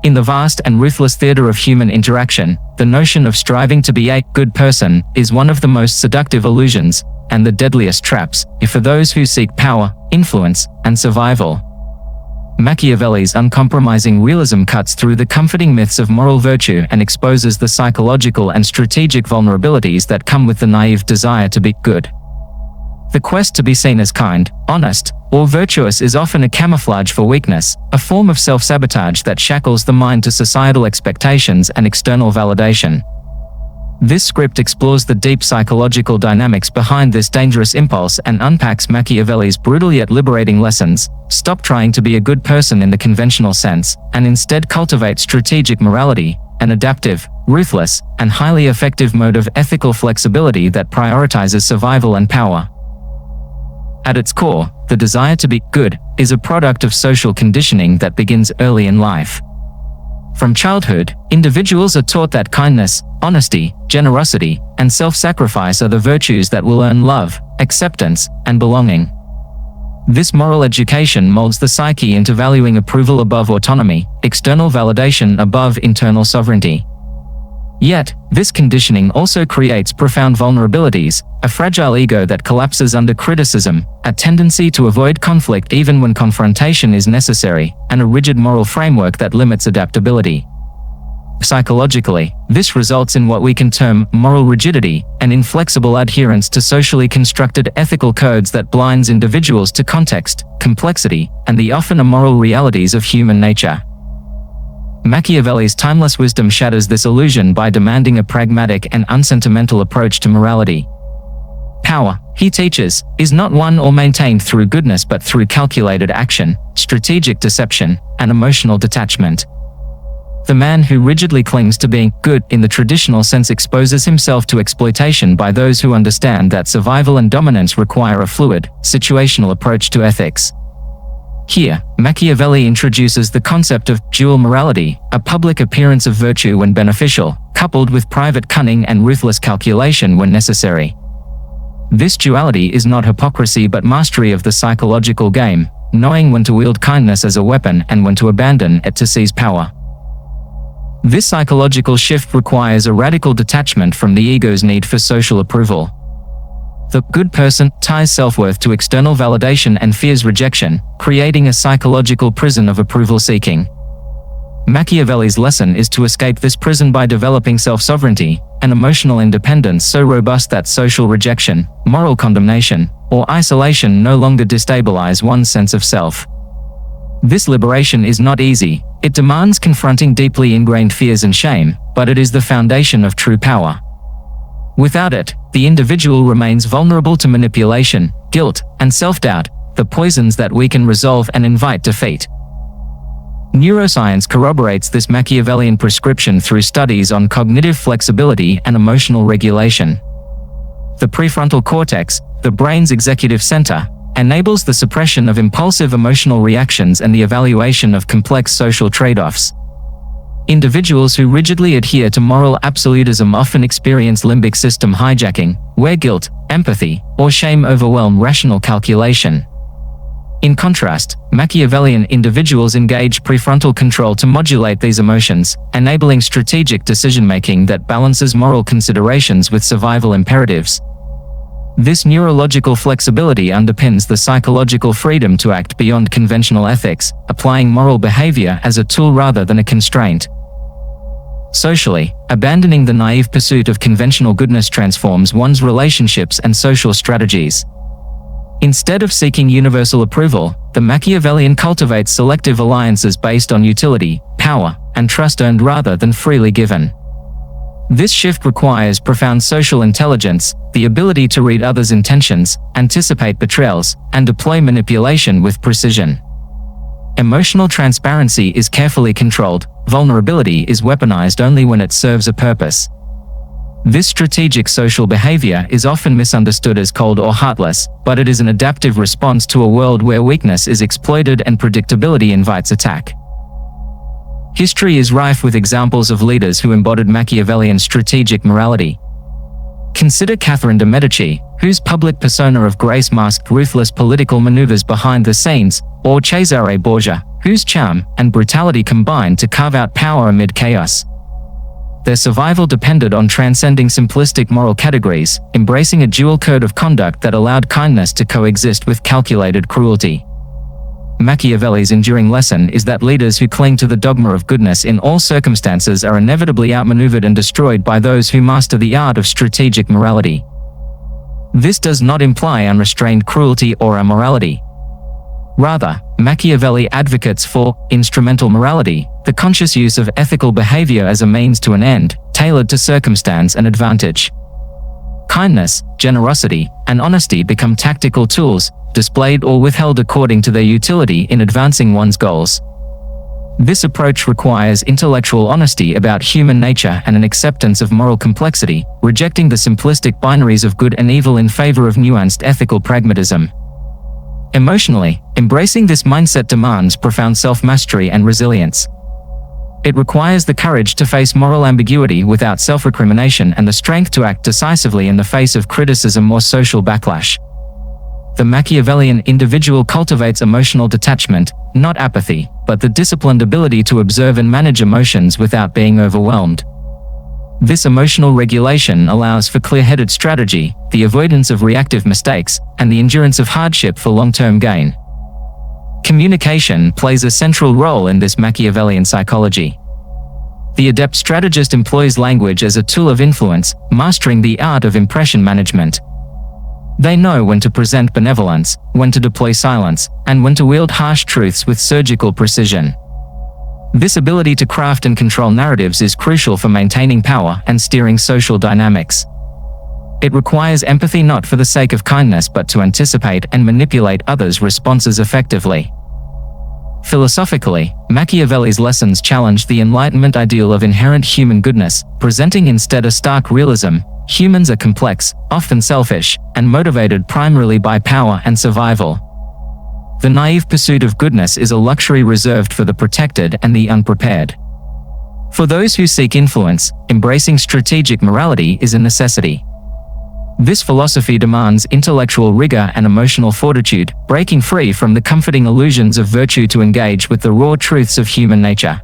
In the vast and ruthless theater of human interaction, the notion of striving to be a good person is one of the most seductive illusions, and the deadliest traps, for those who seek power, influence, and survival. Machiavelli's uncompromising realism cuts through the comforting myths of moral virtue and exposes the psychological and strategic vulnerabilities that come with the naive desire to be good. The quest to be seen as kind, honest, or virtuous is often a camouflage for weakness, a form of self-sabotage that shackles the mind to societal expectations and external validation. This script explores the deep psychological dynamics behind this dangerous impulse and unpacks Machiavelli's brutal yet liberating lessons. Stop trying to be a good person in the conventional sense, and instead cultivate strategic morality, an adaptive, ruthless, and highly effective mode of ethical flexibility that prioritizes survival and power. At its core, the desire to be good is a product of social conditioning that begins early in life. From childhood, individuals are taught that kindness, honesty, generosity, and self-sacrifice are the virtues that will earn love, acceptance, and belonging. This moral education molds the psyche into valuing approval above autonomy, external validation above internal sovereignty. Yet, this conditioning also creates profound vulnerabilities, a fragile ego that collapses under criticism, a tendency to avoid conflict even when confrontation is necessary, and a rigid moral framework that limits adaptability. Psychologically, this results in what we can term moral rigidity, an inflexible adherence to socially constructed ethical codes that blinds individuals to context, complexity, and the often immoral realities of human nature. Machiavelli's timeless wisdom shatters this illusion by demanding a pragmatic and unsentimental approach to morality. Power, he teaches, is not won or maintained through goodness but through calculated action, strategic deception, and emotional detachment. The man who rigidly clings to being good in the traditional sense exposes himself to exploitation by those who understand that survival and dominance require a fluid, situational approach to ethics. Here, Machiavelli introduces the concept of dual morality, a public appearance of virtue when beneficial, coupled with private cunning and ruthless calculation when necessary. This duality is not hypocrisy but mastery of the psychological game, knowing when to wield kindness as a weapon and when to abandon it to seize power. This psychological shift requires a radical detachment from the ego's need for social approval. The good person ties self-worth to external validation and fears rejection, creating a psychological prison of approval-seeking. Machiavelli's lesson is to escape this prison by developing self-sovereignty, an emotional independence so robust that social rejection, moral condemnation, or isolation no longer destabilize one's sense of self. This liberation is not easy. It demands confronting deeply ingrained fears and shame, but it is the foundation of true power. Without it, the individual remains vulnerable to manipulation, guilt, and self-doubt, the poisons that weaken resolve and invite defeat. Neuroscience corroborates this Machiavellian prescription through studies on cognitive flexibility and emotional regulation. The prefrontal cortex, the brain's executive center, enables the suppression of impulsive emotional reactions and the evaluation of complex social trade-offs. Individuals who rigidly adhere to moral absolutism often experience limbic system hijacking, where guilt, empathy, or shame overwhelm rational calculation. In contrast, Machiavellian individuals engage prefrontal control to modulate these emotions, enabling strategic decision-making that balances moral considerations with survival imperatives. This neurological flexibility underpins the psychological freedom to act beyond conventional ethics, applying moral behavior as a tool rather than a constraint. Socially, abandoning the naive pursuit of conventional goodness transforms one's relationships and social strategies. Instead of seeking universal approval, the Machiavellian cultivates selective alliances based on utility, power, and trust earned rather than freely given. This shift requires profound social intelligence, the ability to read others' intentions, anticipate betrayals, and deploy manipulation with precision. Emotional transparency is carefully controlled, vulnerability is weaponized only when it serves a purpose. This strategic social behavior is often misunderstood as cold or heartless, but it is an adaptive response to a world where weakness is exploited and predictability invites attack. History is rife with examples of leaders who embodied Machiavellian strategic morality. Consider Catherine de' Medici, whose public persona of grace masked ruthless political maneuvers behind the scenes, or Cesare Borgia, whose charm and brutality combined to carve out power amid chaos. Their survival depended on transcending simplistic moral categories, embracing a dual code of conduct that allowed kindness to coexist with calculated cruelty. Machiavelli's enduring lesson is that leaders who cling to the dogma of goodness in all circumstances are inevitably outmaneuvered and destroyed by those who master the art of strategic morality. This does not imply unrestrained cruelty or immorality. Rather, Machiavelli advocates for instrumental morality, the conscious use of ethical behavior as a means to an end, tailored to circumstance and advantage. Kindness, generosity, and honesty become tactical tools, displayed or withheld according to their utility in advancing one's goals. This approach requires intellectual honesty about human nature and an acceptance of moral complexity, rejecting the simplistic binaries of good and evil in favor of nuanced ethical pragmatism. Emotionally, embracing this mindset demands profound self-mastery and resilience. It requires the courage to face moral ambiguity without self-recrimination and the strength to act decisively in the face of criticism or social backlash. The Machiavellian individual cultivates emotional detachment, not apathy, but the disciplined ability to observe and manage emotions without being overwhelmed. This emotional regulation allows for clear-headed strategy, the avoidance of reactive mistakes, and the endurance of hardship for long-term gain. Communication plays a central role in this Machiavellian psychology. The adept strategist employs language as a tool of influence, mastering the art of impression management. They know when to present benevolence, when to deploy silence, and when to wield harsh truths with surgical precision. This ability to craft and control narratives is crucial for maintaining power and steering social dynamics. It requires empathy not for the sake of kindness but to anticipate and manipulate others' responses effectively. Philosophically, Machiavelli's lessons challenge the Enlightenment ideal of inherent human goodness, presenting instead a stark realism. Humans are complex, often selfish, and motivated primarily by power and survival. The naive pursuit of goodness is a luxury reserved for the protected and the unprepared. For those who seek influence, embracing strategic morality is a necessity. This philosophy demands intellectual rigor and emotional fortitude, breaking free from the comforting illusions of virtue to engage with the raw truths of human nature.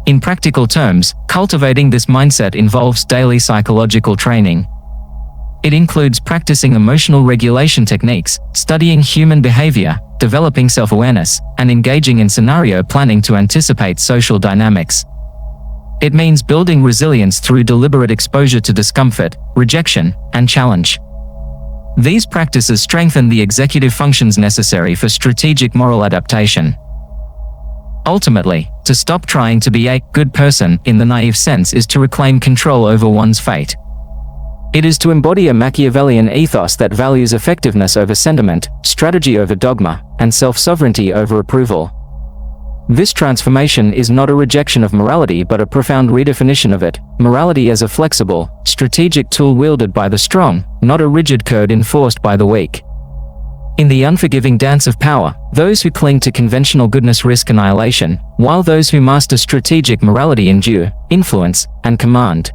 In practical terms, cultivating this mindset involves daily psychological training. It includes practicing emotional regulation techniques, studying human behavior, developing self-awareness, and engaging in scenario planning to anticipate social dynamics. It means building resilience through deliberate exposure to discomfort, rejection, and challenge. These practices strengthen the executive functions necessary for strategic moral adaptation. Ultimately, to stop trying to be a good person in the naive sense is to reclaim control over one's fate. It is to embody a Machiavellian ethos that values effectiveness over sentiment, strategy over dogma, and self-sovereignty over approval. This transformation is not a rejection of morality but a profound redefinition of it, morality as a flexible, strategic tool wielded by the strong, not a rigid code enforced by the weak. In the unforgiving dance of power, those who cling to conventional goodness risk annihilation, while those who master strategic morality endure, influence, and command.